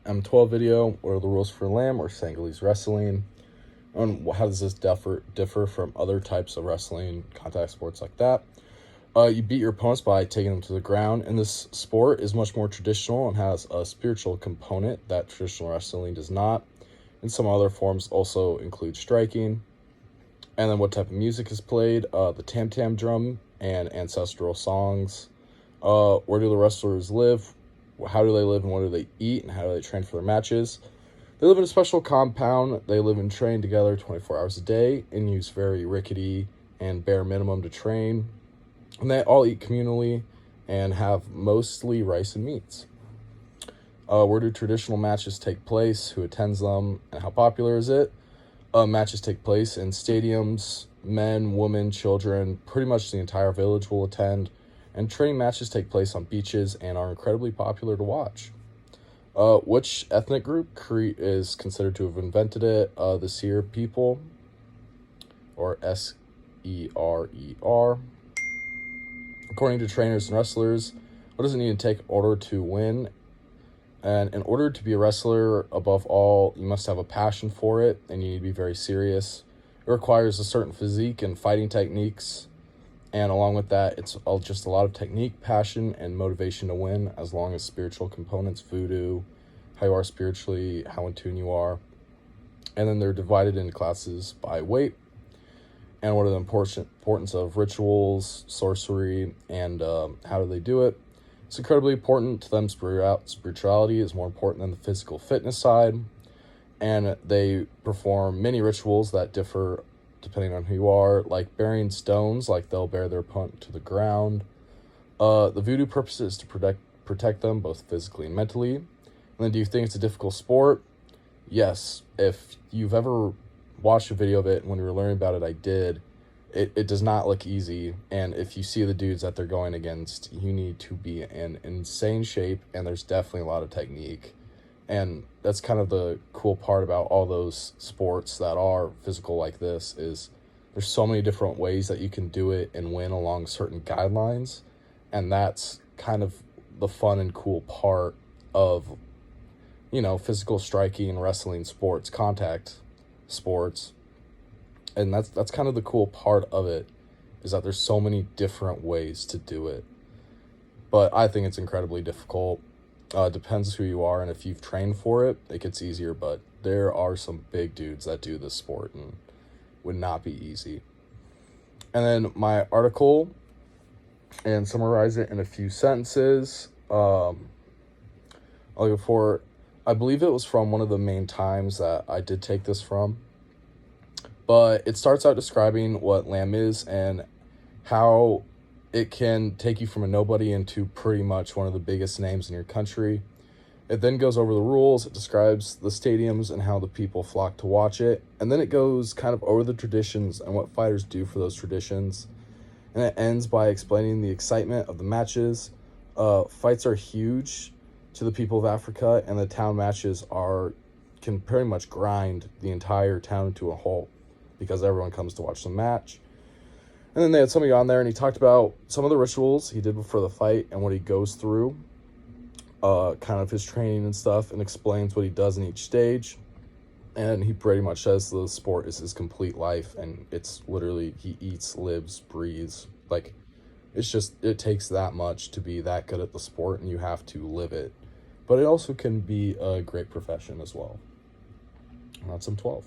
M12 video, what are the rules for Lamb or Senegalese wrestling? And how does this differ from other types of wrestling, contact sports like that? You beat your opponents by taking them to the ground, and this sport is much more traditional and has a spiritual component that traditional wrestling does not. And some other forms also include striking. And then what type of music is played? The tam-tam drum and ancestral songs. Where do the wrestlers live? How do they live and what do they eat? And how do they train for their matches? They live in a special compound. They live and train together 24 hours a day and use very rickety and bare minimum to train. And they all eat communally and have mostly rice and meats. Where do traditional matches take place? Who attends them? And how popular is it? Matches take place in stadiums. Men, women, children, pretty much the entire village will attend. And training matches take place on beaches and are incredibly popular to watch. Which ethnic group is considered to have invented it? The Seer people, or Ser. According to trainers and wrestlers, what does it need to take in order to win? And in order to be a wrestler, above all, you must have a passion for it, and you need to be very serious. It requires a certain physique and fighting techniques, and along with that, it's just a lot of technique, passion, and motivation to win, as long as spiritual components, voodoo, how you are spiritually, how in tune you are. And then they're divided into classes by weight, and what are the importance of rituals, sorcery, and how do they do it. It's incredibly important to them. Spirituality is more important than the physical fitness side, and they perform many rituals that differ depending on who you are, like burying stones, like they'll bear their opponent to the ground. The voodoo purpose is to protect them both physically and mentally. And then, do you think it's a difficult sport? Yes. If you've ever watched a video of it, and when we were learning about it, I did. It does not look easy, and if you see the dudes that they're going against, you need to be in insane shape, and there's definitely a lot of technique. And that's kind of the cool part about all those sports that are physical like this, is there's so many different ways that you can do it and win along certain guidelines, and that's kind of the fun and cool part of, physical striking, wrestling sports, contact sports. And that's kind of the cool part of it, is that there's so many different ways to do it. But I think it's incredibly difficult. Depends who you are, and if you've trained for it, it gets easier. But there are some big dudes that do this sport and would not be easy. And then my article, and summarize it in a few sentences. I'll go for, I believe it was from one of the main times that I did take this from. But it starts out describing what Lamb is and how it can take you from a nobody into pretty much one of the biggest names in your country. It then goes over the rules. It describes the stadiums and how the people flock to watch it. And then it goes kind of over the traditions and what fighters do for those traditions. And it ends by explaining the excitement of the matches. Fights are huge to the people of Africa, and the town matches can pretty much grind the entire town to a halt, because everyone comes to watch the match. And then they had somebody on there, and he talked about some of the rituals he did before the fight and what he goes through, kind of his training and stuff, and explains what he does in each stage. And he pretty much says the sport is his complete life, and it's literally, he eats, lives, breathes. Like, it takes that much to be that good at the sport, and you have to live it. But it also can be a great profession as well. And that's M12.